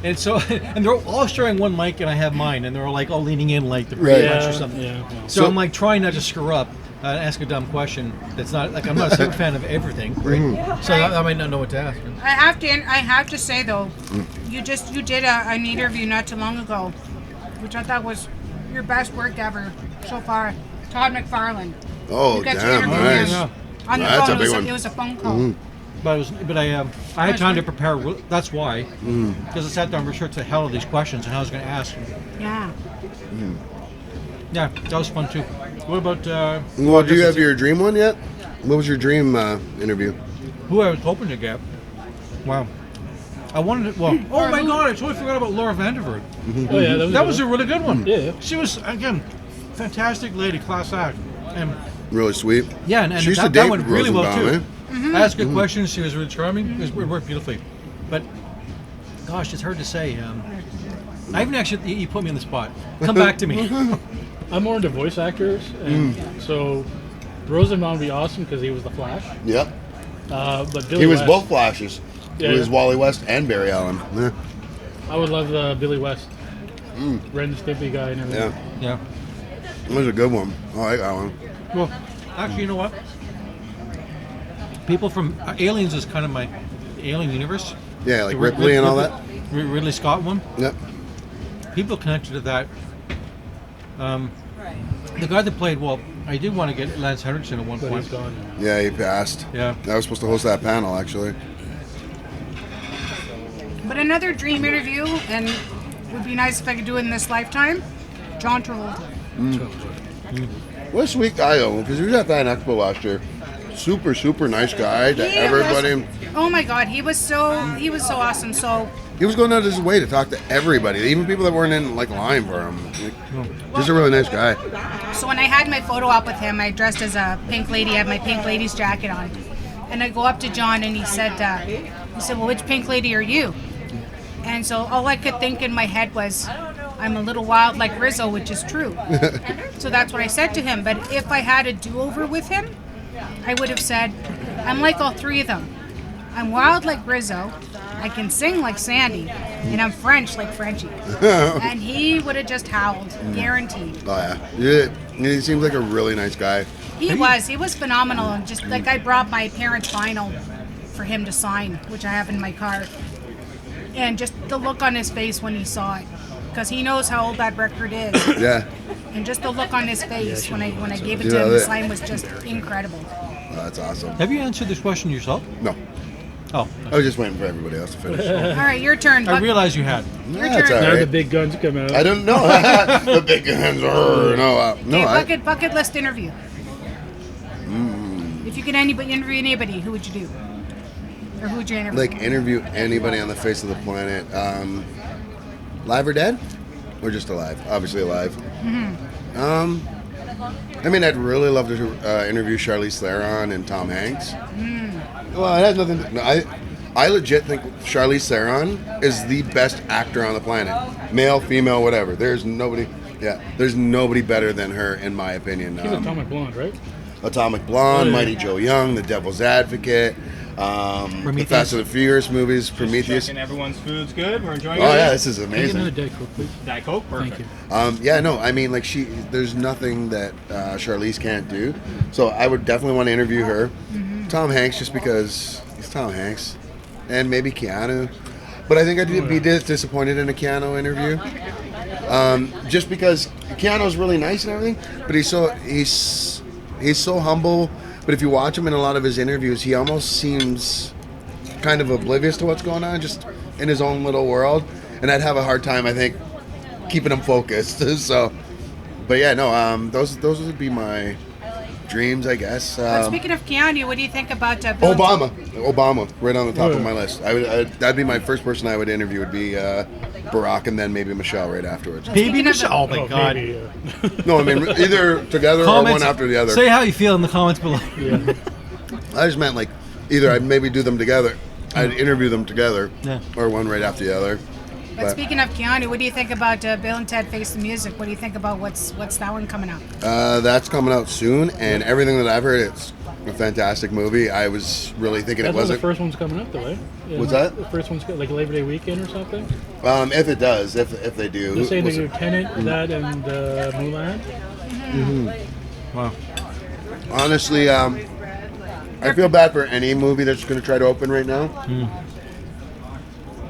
And so, and they're all sharing one mic, and I have mine, and they're all like all leaning in like the Right. pre-lunch or something. Yeah. So I'm like trying not to screw up, ask a dumb question. That's not like I'm not a super fan of everything, right? So I might not know what to ask. I have to say though, you did an interview not too long ago, which I thought was your best work ever so far. Todd McFarlane. Oh, You got to damn, interview nice. him on the That's phone. a big one. It was a phone call. But I had time to prepare. That's why, because I sat down and researched the hell of these questions and I was going to ask. Yeah. Yeah, that was fun too. What about Well, do you have your dream one yet? What was your dream interview? who I was hoping to get? Wow, I wanted it. Well, oh my God, I totally forgot about Laura Vandervoort. Oh yeah, That was a really good one. Yeah. She was again, fantastic lady, class act, and Really sweet. yeah, and She used to that date went really well Rosenbaum, too. eh? I asked good questions. She was really charming. It worked beautifully. But gosh, it's hard to say. I even actually you put me on the spot. Come back to me. I'm more into voice actors, and so Rosenbaum would be awesome because he was the Flash. Yep. But Billy He was West, both Flashes. Yeah. He was Wally West and Barry Allen. Yeah. I would love Billy West, Ren and Stimpy guy and everything. Yeah. Yeah. That was a good one. I like that one. Well, actually, you know what? People from Aliens is kind of my Alien universe. Yeah, like The Rid- Ripley and all Rid- that. Ridley Scott one. Yep. People connected to that. The guy that played, well, I did want to get Lance Henriksen at one But point. he's gone. Yeah, he passed. Yeah. I was supposed to host that panel actually. But another dream interview, and would be nice if I could do it in this lifetime. John Travolta. What a sweet guy though, because he was at Fan Expo last year. Super nice guy to He everybody. was- oh my God, he was so awesome. So He was going out of his way to talk to everybody, even people that weren't in like line for him. Like, just a really nice guy. So when I had my photo op with him, I dressed as a pink lady. I had my pink lady's jacket on, and I go up to John, and he said, "Well, which pink lady are you?" And so all I could think in my head was, "I'm a little wild like Rizzo," which is true. So that's what I said to him. But if I had a do-over with him, I would have said, "I'm like all 3 of them. I'm wild like Rizzo. I can sing like Sandy, and I'm French like Frenchie." And he would have just howled, guaranteed. Oh yeah. He seems like a really nice guy. He was phenomenal, and just like I brought my parents' vinyl for him to sign, which I have in my car, and just the look on his face when he saw it, because he knows how old that record is, Yeah. and just the look on his face when I gave it Yeah, to him to that- sign was just incredible. Oh, that's awesome. Have you answered this question yourself? No, Oh, I was just waiting for everybody else to finish. All right, your turn. I realized you had. That's turn. all Now the right. big guns come out. I don't know. The big guns. No, Bucket list interview. If you could interview anybody, who would you do? Or who would you interview? like interview anybody on the face of the planet. Live or dead? or just alive? Obviously alive. I mean, I'd really love to interview Charlize Theron and Tom Hanks. Well, it has nothing to... No, I legit think Charlize Theron is the best actor on the planet. Male, female, whatever. There's nobody better than her, in my opinion. She's Atomic Blonde, right? Atomic Blonde, Oh, yeah. Mighty Joe Young, The Devil's Advocate, the Prometheus. Fast and the Furious movies, Prometheus. Checking everyone's food's good. We're enjoying Oh it. yeah, this is Can I get another amazing. Diet Coke, please? Diet Coke, perfect. Thank you. Yeah, no, I mean, like there's nothing that Charlize can't do. So I would definitely want to interview her. Tom Hanks, just because he's Tom Hanks, and maybe Keanu. But I think I'd be disappointed in a Keanu interview, just because Keanu's really nice and everything, but he's so humble. But if you watch him in a lot of his interviews, he almost seems kind of oblivious to what's going on, just in his own little world. And I'd have a hard time, I think, keeping him focused. So, but yeah, no, those would be my dreams, I guess. Speaking of Keanu, what do you think about Bill and Obama, right on the top of Yeah. my list. That'd be my first person I would interview. Would be Barack, and then maybe Michelle right afterwards. Baby Speaking of Michelle. Oh my Oh, God. maybe, No, I mean either together or one after the other. Say how you feel in the comments below. yeah. I just meant like either I'd maybe do them together, I'd interview them together, Yeah. or one right after the other. But speaking of Keanu, what do you think about Bill and Ted Face the Music? What do you think about what's that one coming out? That's coming out soon, and everything that I've heard, it's a fantastic movie. I was really thinking That's it when the wasn't. first one's coming up, though, right? Yeah. What's that? The first one's like Labor Day weekend or something. If it does, if they do. They're saying they Was do it- Tenet, that, and Mulan. Wow. Honestly, I feel bad for any movie that's going to try to open right now.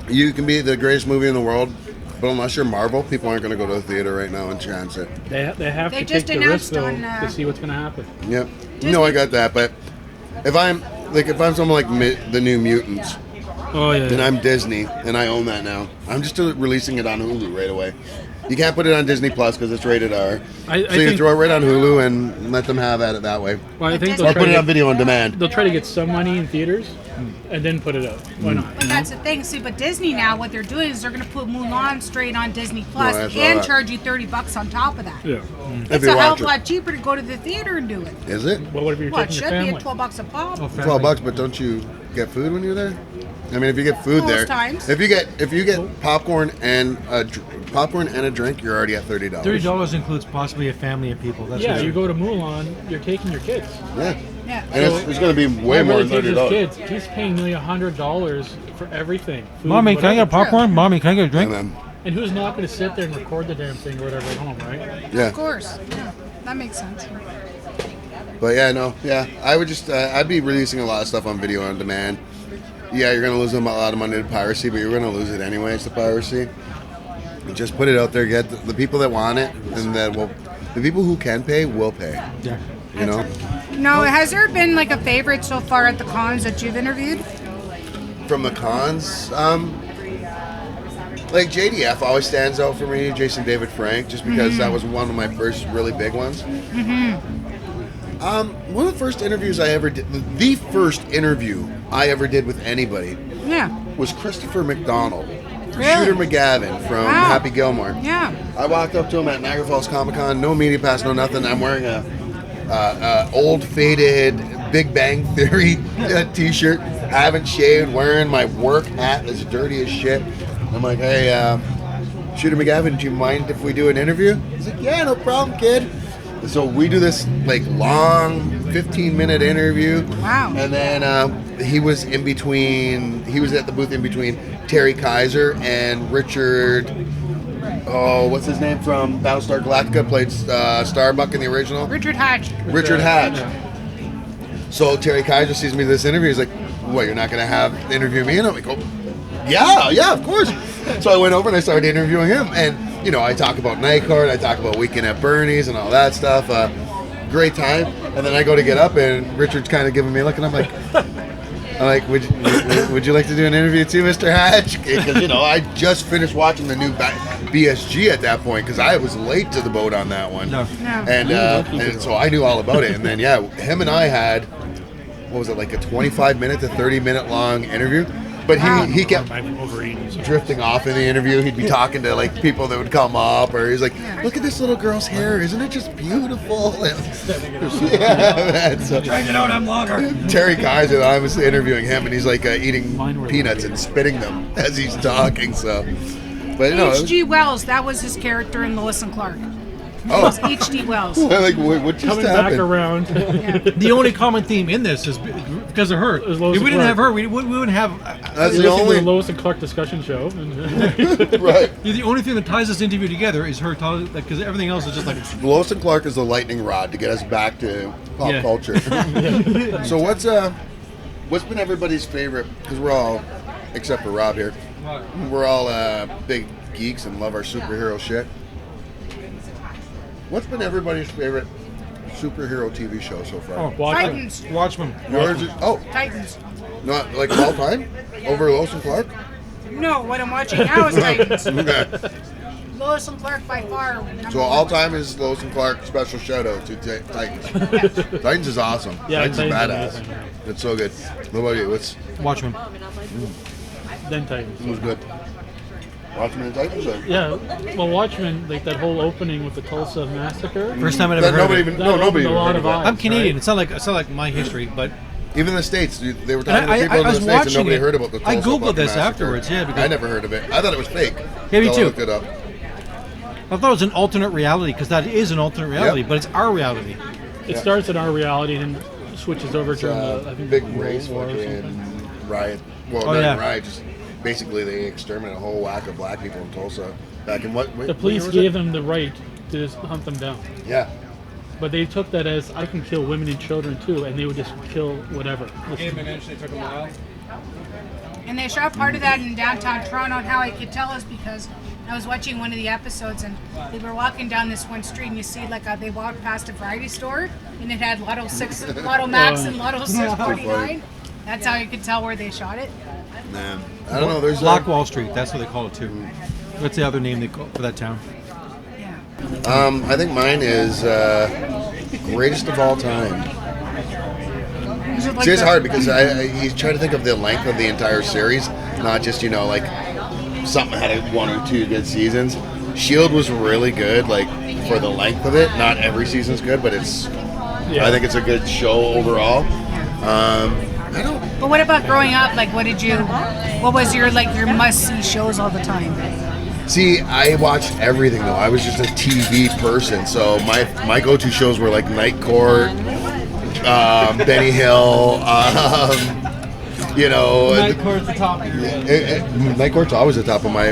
You can be the greatest movie in the world, but unless you're Marvel, people aren't going to go to the theater right now and chance it. They have They to just take the risk, announced though, on, to see what's going to happen. Yep. No, I got that, but if I'm someone like the New Mutants, Oh, yeah. and I'm Disney, and I own that now, I'm just releasing it on Hulu right away. You can't put it on Disney Plus because it's rated R. I So you think- throw it right on Hulu and let them have at it that way. Well, I think Or they'll Or try, put it to on get, video on demand. they'll try to get some money in theaters and then put it out. Why not? But that's the thing. See, but Disney now, what they're doing is they're going to put Mulan straight on Disney Plus I saw and that. charge you $30 on top of that. Yeah. If It's you a hell of watch a it. lot cheaper to go to the theater and do it. Is it? Well, what if you're Well, it taking should your be family? at $12 a pop. Oh, $12, but don't you get food when you're there? I mean, if you get food Most there, times. if you get popcorn and a drink, you're already at $30. $30 includes possibly a family of people. That's Yeah, what you go to Mulan, you're taking your kids. Yeah, Yeah. and it's going to be way My more brother than takes $30. his kids. He's paying nearly $100 for everything. Food, Mommy, can I get whatever. popcorn? Mommy, can I get a drink? And then, And who's not going to sit there and record the damn thing or whatever at home, right? yeah. Of course. Yeah. That makes sense. But yeah, no, yeah. I would just, I'd be releasing a lot of stuff on video on demand. Yeah, you're gonna lose a lot of money to piracy, but you're gonna lose it anyways to piracy. Just put it out there, get the people that want it, and the people who can pay will pay. Yeah. You know, No, has there been like a favorite so far at the cons that you've interviewed? from the cons, like JDF always stands out for me. Jason David Frank, just because that was one of my first really big ones. One of the first interviews I ever did, the first interview I ever did with anybody Yeah. was Christopher McDonald, Really? Shooter McGavin from Wow. Happy Gilmore. Yeah. I walked up to him at Niagara Falls Comic Con, no media pass, no nothing. I'm wearing a old faded Big Bang Theory t-shirt. I haven't shaved, wearing my work hat that's dirty as shit. I'm like, hey, Shooter McGavin, do you mind if we do an interview? He's like, yeah, no problem, kid. So we do this like long 15-minute interview. Wow. And then he was at the booth in between Terry Kaiser and Richard, oh, what's his name from Battlestar Galactica, played Starbuck in the original? Richard Hatch. Richard Hatch. So Terry Kaiser sees me in this interview. He's like, what, you're not going to interview me? And I'm like, oh, yeah, of course. So I went over and I started interviewing him. And, you know, I talk about Night Court, I talk about Weekend at Bernie's and all that stuff. Great time. And then I go to get up and Richard's kind of giving me a look and I'm like, would you like to do an interview too, Mr. Hatch? Because, you know, I just finished watching the new BSG at that point because I was late to the boat on that one. No. No. And so I knew all about it. And then, yeah, him and I had, what was it, like a 25-minute to 30-minute long interview. But he kept I'm over 80. So. drifting off in the interview. He'd be talking to like people that would come up, or he's like, "Look at this little girl's hair, isn't it just beautiful?" And, yeah, man. So, Check it out, I'm longer. Terry Kaiser, I was interviewing him, and he's like eating peanuts and spitting them as he's talking. So, but you know, H.G. Wells, that was his character in Lois and Clark. oh, H.G. Wells. like what just Coming back happened? around. The only common theme in this is because of her. Is If Lois we and didn't have Clark. her, we wouldn't have. That's You the listen to only the Lois and Clark discussion show. right. The only thing that ties this interview together is her talking, because everything else is just like. Lois and Clark is the lightning rod to get us back to pop Yeah. culture. So what's been everybody's favorite? Because we're all, except for Rob here, we're all big geeks and love our superhero shit. What's been everybody's favorite superhero TV show so far? Oh, Titans. Watchmen. Yours is, Titans. not like all time? Over Lois and Clark? No, what I'm watching now is Titans. Okay. Lois and Clark by far. number So all one. time is Lois and Clark. Special shout out to Titans. Titans is awesome. Yeah, Titans is Titans is badass. amazing. It's so good. What about you? What's Watchmen. Then Titans. who's good? Watchmen and Titans? Or? Yeah, well, Watchmen, like that whole opening with the Tulsa massacre. First time I'd That ever heard nobody of it. even. That No, nobody opened a even lot heard of of that. I'm eyes. Canadian. Right? It's not like my history, but Even in the States, they were And talking to people I in the was States and watching nobody it. heard about the I Tulsa Googled fucking this massacre. afterwards, yeah, because- I never heard of it. I thought it was fake. Yeah, me Until I too. looked it up. I thought it was an alternate reality, because that is an alternate reality, Yep. but it's our reality. It starts in our reality and then switches over to I think Big World race War or fucking something. riot. Well, Oh, not yeah. even riot, just basically they exterminated a whole whack of black people in Tulsa. Back in what? The police gave them the right to just hunt them down. Yeah. But they took that as I can kill women and children too, and they would just kill whatever. And they shot part of that in downtown Toronto, and how I could tell is because I was watching one of the episodes and they were walking down this one street and you see like they walked past a variety store and it had Lotto 6, Lotto Max and Lotto 649. That's how you could tell where they shot it. Man. I don't know. There's Black Wall Street, that's what they call it too. That's the other name they call for that town. Yeah. I think mine is greatest of all time. Is it like See, it's the- hard because you try to think of the length of the entire series, not just like something had one or two good seasons. Shield was really good, like for the length of it. Not every season's good, but it's. Yeah. I think it's a good show overall. I don't. But what about growing up? Like, what was your must-see shows all the time? See, I watched everything though. I was just a TV person, so my go-to shows were like Night Court, Benny Hill. Night Court's the top of your Night Court's always the top of my.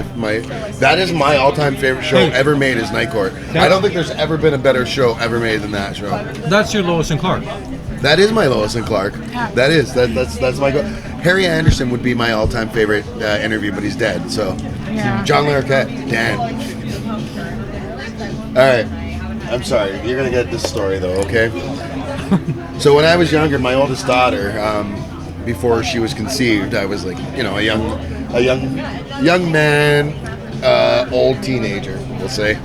That is my all-time favorite show ever made. Is Night Court. I don't think there's ever been a better show ever made than that show. That's your Lois and Clark. That is my Lois and Clark. That is that's my. Harry Anderson would be my all-time favorite interview, but he's dead. So, Yeah. John Larroquette, Dan. All right, I'm sorry. You're gonna get this story though, okay? So when I was younger, my oldest daughter, before she was conceived, I was like, a young man, old teenager, we'll say.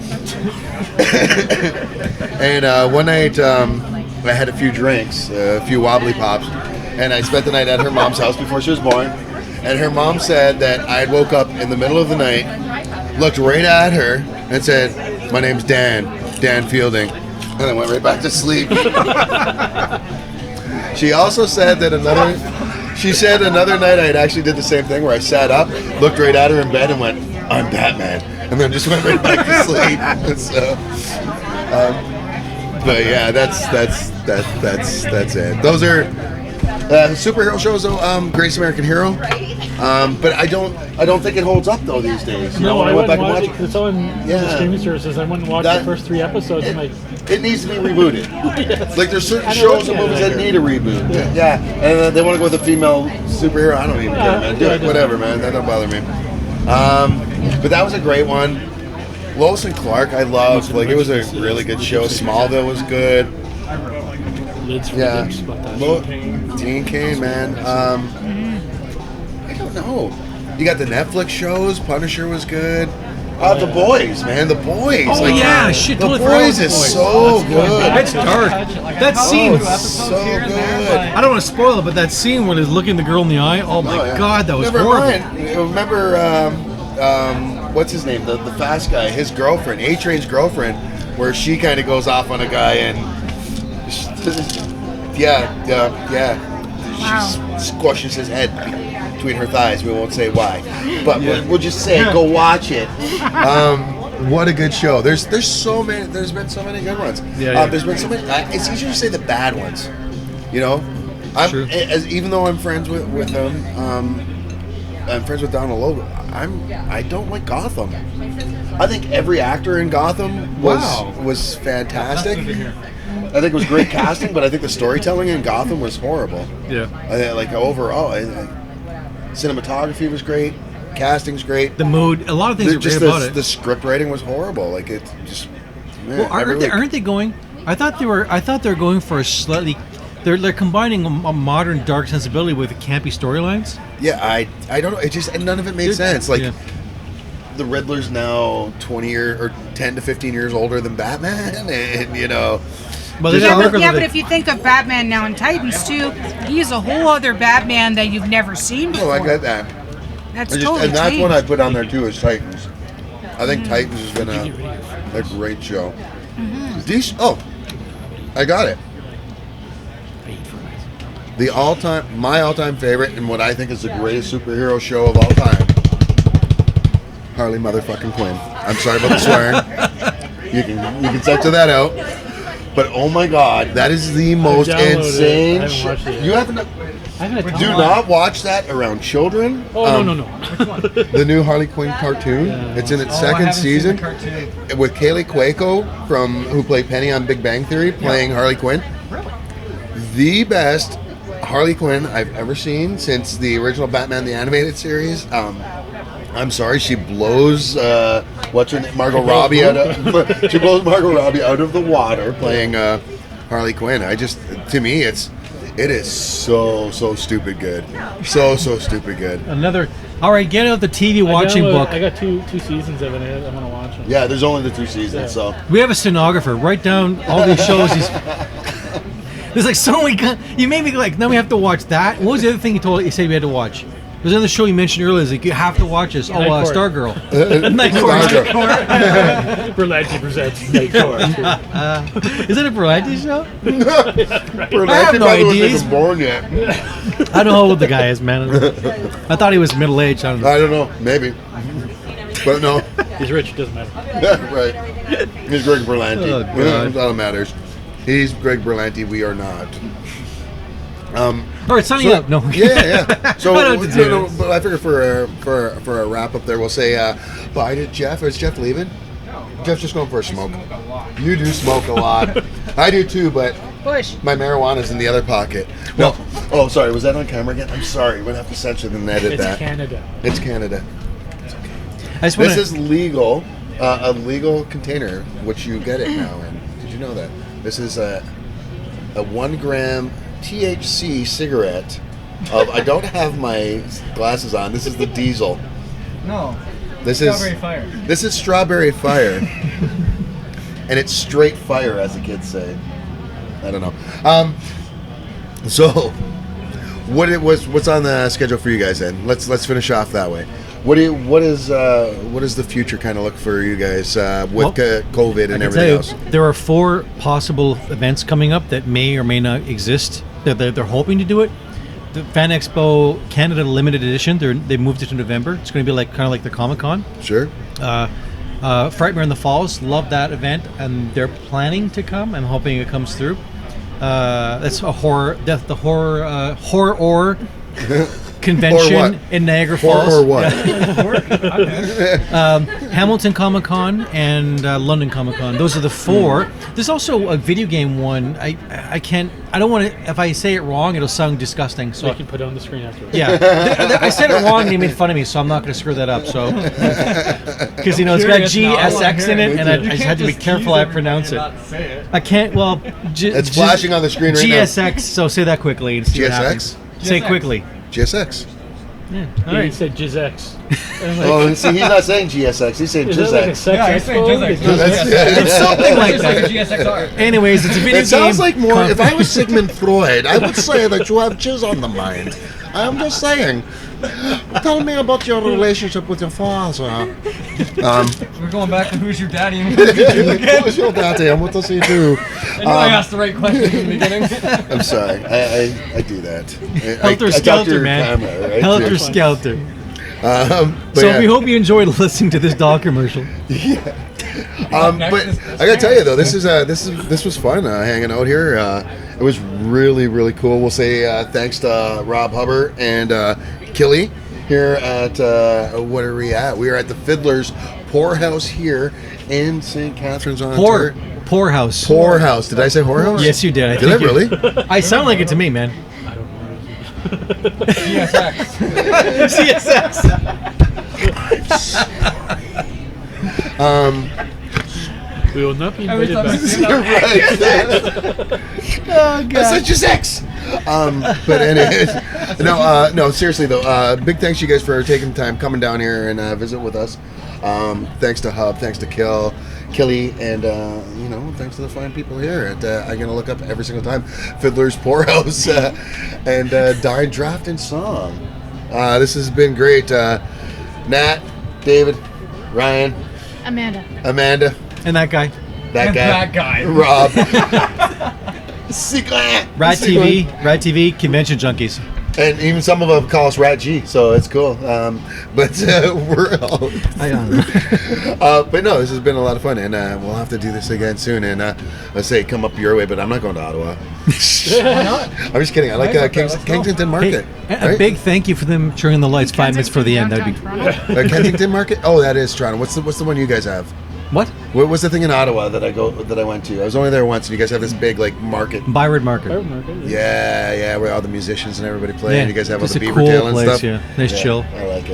And one night, I had a few drinks, a few wobbly pops, and I spent the night at her mom's house before she was born. And her mom said that I had woke up in the middle of the night, looked right at her, and said, "My name's Dan Fielding," and I went right back to sleep. She also said that another night I had actually did the same thing where I sat up, looked right at her in bed, and went, "I'm Batman," and then just went right back to sleep. So, but yeah, that's it. Those are superhero shows, though. Greatest American Hero, but I don't think it holds up though these days. No, when I went went back and and watched watched it. It's on the Yeah. streaming services. I went and watched That- the first 3 episodes. I'm like, it needs to be rebooted. Like there's certain I know shows what and you movies mean. that need a reboot. Yeah, and they want to go with a female superhero. I don't even care, man. Do Yeah, it, whatever, man. That don't bother me. But that was a great one. Lois and Clark, I loved. Like it was a really good show. Smallville was good. lids for Yeah, lips about that. Dean Cain, man. I don't know. You got the Netflix shows. Punisher was good. The Boys, man, The Boys. Oh yeah, shit, The totally forgot Boys about is The Boys. so good. It's dark. That scene, So good. I don't want to spoil it, but that scene when he's looking the girl in the eye, oh my Oh, yeah. god, that was Remember horrible. Ryan, remember, what's his name? The fast guy, his girlfriend, A-Train's girlfriend, where she kind of goes off on a guy and yeah. She squashes his head between her thighs. We won't say why, but we'll just say go watch it. What a good show. There's so many. There's been so many good ones. Yeah. There's been so many. It's easier to say the bad ones. You know, True. even though I'm friends with them. I'm friends with Donald Logue. I don't like Gotham. I think every actor in Gotham was fantastic. I think it was great casting, but I think the storytelling in Gotham was horrible. Yeah. Like overall, cinematography was great, casting's great. The mood, a lot of things are great Just about it. the script writing was horrible. Like it just. Man, Well, aren't they going? I thought they were going for a slightly. They're combining a modern dark sensibility with campy storylines. Yeah, I don't know. It just none of it made sense. Like Yeah. the Riddler's now 20 or 10 to 15 years older than Batman, and you know. But Just they all- work with Yeah, the- but if you think of Batman now in Titans too, he's a whole other Batman that you've never seen before. Oh, I get that. That's And totally that's changed. one I put on there too is Titans. I think Titans has been a great show. Oh, I got it. My all-time favorite, and what I think is the greatest superhero show of all time, Harley motherfucking Quinn. I'm sorry about the swearing. You can censor that out. But oh my God, that is the most downloaded it. I insane. haven't watched it yet. You haven't. I haven't Do not watch that around children. Oh no. The new Harley Quinn cartoon. It's in its second season with Kaylee Cuoco who played Penny on Big Bang Theory, playing Harley Quinn. The best Harley Quinn I've ever seen since the original Batman the Animated Series. I'm sorry, she blows what's her name, Margot Robbie out of she blows Margot Robbie out of the water playing Harley Quinn. To me it is so stupid good. So stupid good. another. All right, get out the TV watching book. I got two seasons of it. I'm gonna watch them. Yeah, there's only the 2 seasons, so We have a stenographer. Write down all these shows. There's like so many. You made me like. Now we have to watch that. What was the other thing you said we had to watch? There's another show you mentioned earlier. Is like you have to watch this. Night Court. Stargirl. Night Court. Berlanti presents Night Court. Is it a variety show? Berlanti I have no probably wasn't ideas. even born yet. I don't know how old the guy is, man. I thought he was middle aged. I don't know. I don't know, maybe. But no. He's rich. Doesn't matter. Right. He's Greg Berlanti. Oh, God. That's all that matters. He's Greg Berlanti. We are not. All right, signing up. No. Yeah. So, I don't have to do it. but I figure for a wrap up there, we'll say bye to Jeff. Is Jeff leaving? Jeff's just going for a smoke. You do smoke a lot. I do too, but Bush. my marijuana's in the other pocket. No. Oh, sorry. Was that on camera again? I'm sorry. We'll have to censor and edit It's that. Canada. It's Canada. I just wanna, This is legal, a legal container, which you get it now in. Did you know that? This is a 1 gram THC cigarette. I don't have my glasses on. This is the Diesel. No. This Strawberry is Fire. This is Strawberry Fire, and it's straight fire, as the kids say. I don't know. So, what's on the schedule for you guys then? Let's finish off that way. What does the future kind of look for you guys with COVID and I can everything tell you, else? there are 4 possible events coming up that may or may not exist. They're hoping to do it. The Fan Expo Canada Limited Edition. They moved it to November. It's going to be kind of like the Comic Con. Sure. Frightmare in the Falls. Love that event, and they're planning to come. I'm hoping it comes through. That's a horror convention Or what? in Niagara Falls. Or what? Hamilton Comic Con and London Comic Con. Those are the 4. There's also a video game one. I don't want to. If I say it wrong, it'll sound disgusting. So So you can put it on the screen after. yeah, I said it wrong and he made fun of me, so I'm not going to screw that up. So because it's got GSX in it, and I just had to be careful how I pronounce it. I can't. Well, It's flashing on the screen right now. GSX. So say that quickly and see what GSX? happens. Say it quickly. GSX. Yeah. All Yeah, he right. said Jizex. And I'm like, Oh, see, he's not saying GSX. He's saying is that like a GSX. sex Yeah, he's saying expo? Jizex. That's- It's something like It's like a that. GSXR. Anyways, it's a video game. It sounds like more. conf- If I was Sigmund Freud, I would say that you have jizz on the mind. I'm just saying. Tell me about your relationship with your father. We're going back to who's your daddy and Who's your daddy and what does he do? I knew I asked the right question in the beginning. I'm sorry. I do that. Helter I talk to Skelter, your man. camera, right? Helter Yeah. Skelter. But So yeah. we hope you enjoyed listening to this doll commercial. But I gotta tell you though, this was fun hanging out here. It was really cool. We'll say thanks to Rob Hubbard and Killy here at what are we at? We are at the Fiddler's Poorhouse here in St. Catharines, Ontario. Poorhouse. Poorhouse. Did I say whorehouse? Yes, you did. Did I think you- really? I sound like it to me, man. GSX. CSS. We will not be Every invited time I back. see that, Right. That's such a sex. But anyways, no, seriously though, big thanks to you guys for taking the time coming down here and visit with us. Thanks to Hub, thanks to Killy, and thanks to the fine people here. And I'm gonna look up every single time Fiddler's Poorhouse and Dine Draft and Song. This has been great. Nat, David, Ryan, Amanda. Amanda, And that guy. that And guy, that guy. Rob. Secret. Rad TV, convention junkies. And even some of them call us Rat G, so it's cool. But we're all. I don't know. But no, this has been a lot of fun, and we'll have to do this again soon. And let's say come up your way, but I'm not going to Ottawa. I'm just kidding. I like Nice, okay, let's go. Kensington Hey, Market. a right? big thank you for them turning the lights 5 minutes for the end. That'd be Downtown Toronto. Kensington Market. Oh, that is Toronto. What's the one you guys have? what? What was the thing in Ottawa that I went to? I was only there once, and you guys have this big like market. Byward Market. Fire market, yeah. Yeah, where all the musicians and everybody play, Yeah, and you guys have all just the a beaver cool tail and place, stuff. yeah. Nice chill. I like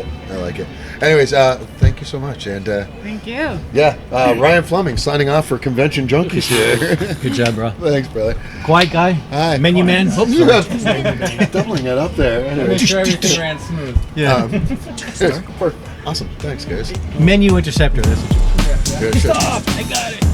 it. Anyways, thank you so much, and Thank you. yeah, Ryan Fleming signing off for Convention Junkies here. Good job, bro. Thanks, brother. Quiet guy. Hi. Menu man. Doubling it up there. Make Anyway. sure everything ran smooth. Yeah. Awesome. Thanks, guys. Menu interceptor. That's what you Good shit. I got it.